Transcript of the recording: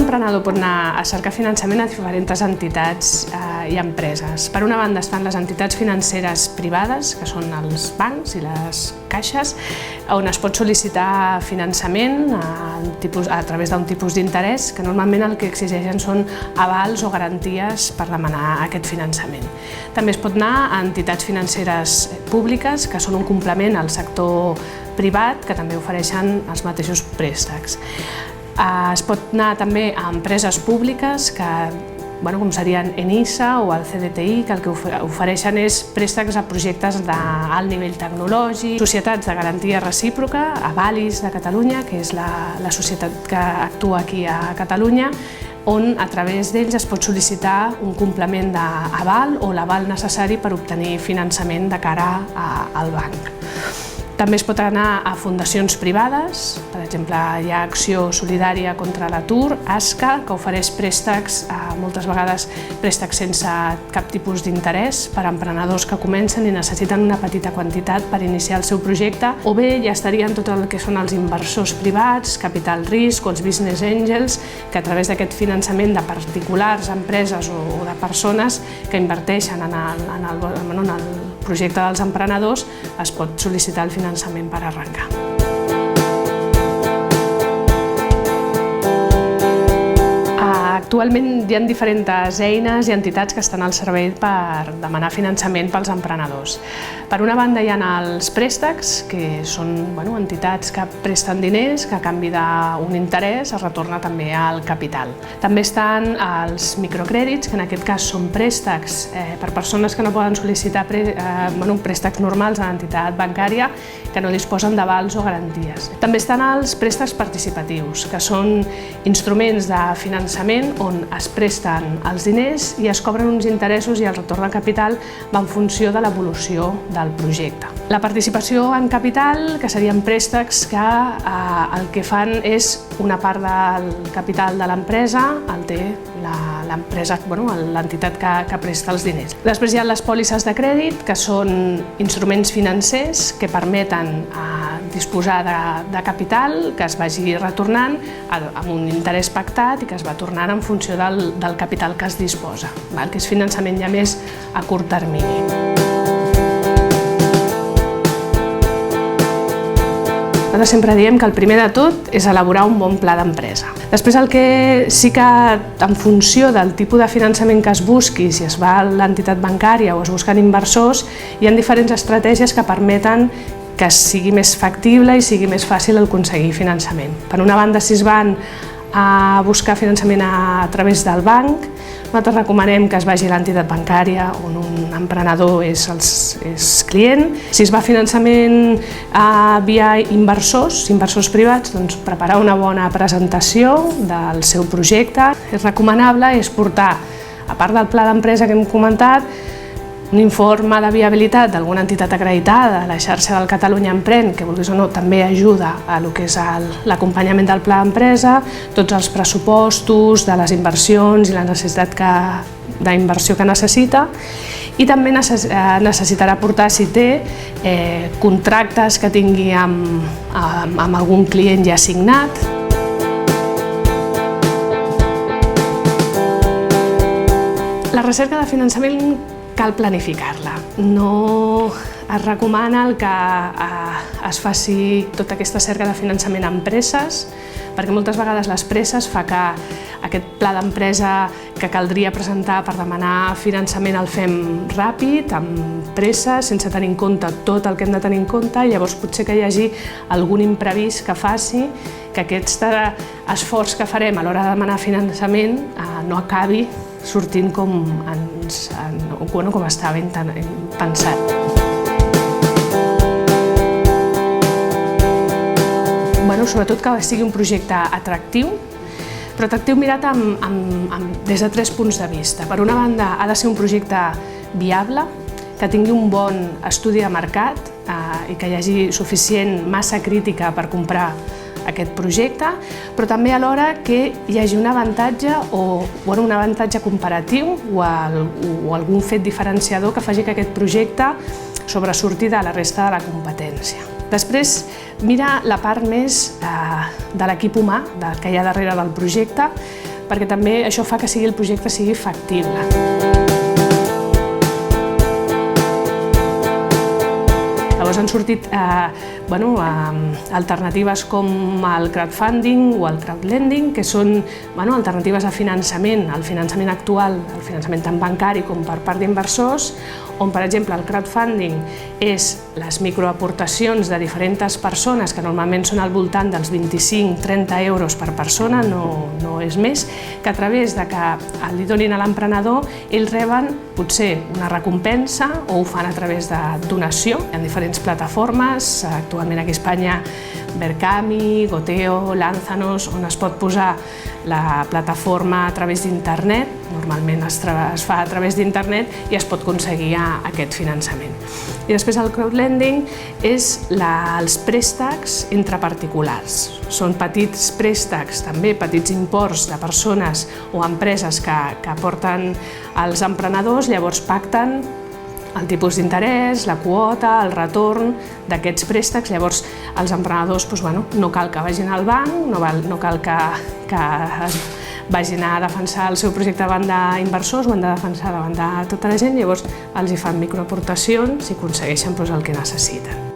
emprenedor pot anar a cercar finançament a diferents entitats i empreses. Per una banda estan les entitats financeres privades, que són els bancs i les caixes, on es pot sol·licitar finançament a través d'un tipus d'interès, que normalment el que exigeixen són avals o garanties per demanar aquest finançament. També es pot anar a entitats financeres públiques, que són un complement al sector privat, que també ofereixen els mateixos préstecs. Es pot anar també a empreses públiques, com serien ENISA o el CDTI, que el que ofereixen és préstecs a projectes d'alt nivell tecnològic, societats de garantia recíproca, Avalis de Catalunya, que és la societat que actua aquí a Catalunya, on a través d'ells es pot sol·licitar un complement d'aval o l'aval necessari per obtenir finançament de cara al banc. També es pot anar a fundacions privades, per exemple, hi ha Acció Solidària contra l'Atur, ASCA, que ofereix préstecs, moltes vegades préstecs sense cap tipus d'interès per a emprenedors que comencen i necessiten una petita quantitat per iniciar el seu projecte, o bé ja estarien tot el que són els inversors privats, capital risc o els business angels, que a través d'aquest finançament de particulars, empreses o de persones que inverteixen en el projecte dels emprenedors, es pot sol·licitar el finançament per arrencar. Actualment hi ha diferents eines i entitats que estan al servei per demanar finançament pels emprenedors. Per una banda hi ha els préstecs, que són entitats que presten diners, que a canvi d'un interès es retorna també al capital. També estan els microcrèdits, que en aquest cas són préstecs per persones que no poden sol·licitar préstecs normals a l'entitat bancària, que no disposen d'avals o garanties. També estan els préstecs participatius, que són instruments de finançament on es presten els diners i es cobren uns interessos i el retorn de capital va en funció de l'evolució del projecte. La participació en capital, que serien préstecs que el que fan és una part del capital de l'empresa, el té l'empresa, l'entitat que presta els diners. Després hi ha les pòlisses de crèdit, que són instruments financers que permeten disposar de capital que es vagi retornant amb un interès pactat i que es va tornant en funció del capital que es disposa, que és finançament ja més a curt termini. Nosaltres sempre diem que el primer de tot és elaborar un bon pla d'empresa. Després el que sí que, en funció del tipus de finançament que es busqui, si es va a l'entitat bancària o es busquen inversors, hi ha diferents estratègies que permeten que sigui més factible i sigui més fàcil aconseguir finançament. Per una banda, si es van a buscar finançament a través del banc, nosaltres recomanem que es vagi a l'entitat bancària on un emprenedor és client. Si es va a finançament via inversors privats, doncs preparar una bona presentació del seu projecte. És recomanable portar, a part del pla d'empresa que hem comentat, un informe de viabilitat d'alguna entitat acreditada, la xarxa del Catalunya Emprèn, que vulguis o no també ajuda a lo que és l'acompanyament del pla d'empresa, tots els pressupostos de les inversions i la necessitat d'inversió que necessita, i també necessitarà aportar, si té, contractes que tingui amb algun client ja signat. La recerca de finançament cal planificar-la. No es recomana que es faci tota aquesta cerca de finançament a empreses, perquè moltes vegades les presses fa que aquest pla d'empresa que caldria presentar per demanar finançament el fem ràpid, amb pressa, sense tenir en compte tot el que hem de tenir en compte, i llavors potser que hi hagi algun imprevist que faci que aquest esforç que farem a l'hora de demanar finançament no acabi sortint com estava pensat. Sobretot que sigui un projecte atractiu, però atractiu mirat des de 3 punts de vista. Per una banda, ha de ser un projecte viable, que tingui un bon estudi de mercat i que hi hagi suficient massa crítica per comprar aquest projecte, però també alhora que hi hagi un avantatge un avantatge comparatiu o algun fet diferenciador que faci que aquest projecte sobresurti de la resta de la competència. Després, mira la part més de l'equip humà que hi ha darrere del projecte, perquè també això fa que el projecte sigui factible. Llavors han sortit alternatives com el crowdfunding o el crowdlending, que són alternatives a finançament, al finançament actual, el finançament tant bancari com per part d'inversors, on, per exemple, el crowdfunding és les microaportacions de diferents persones, que normalment són al voltant dels 25-30 euros per persona, no és més, que a través de que li donin a l'emprenedor, ells reben potser una recompensa o ho fan a través de donació. Hi ha diferents plataformes, actualment aquí a Espanya, Berkami, Goteo, Lanzanos, on es pot posar la plataforma a través d'internet, normalment es fa a través d'internet i es pot aconseguir aquest finançament. I després el crowdlending és els préstecs entre particulars. Són petits préstecs, també petits imports de persones o empreses que aporten als emprenedors, llavors pacten el tipus d'interès, la quota, el retorn d'aquests préstecs. Llavors els emprenedors no cal que vagin al banc, no cal que vagin a defensar el seu projecte davant d'inversors, ho han de defensar davant de tota la gent, llavors els hi fan microaportacions i aconsegueixen el que necessiten.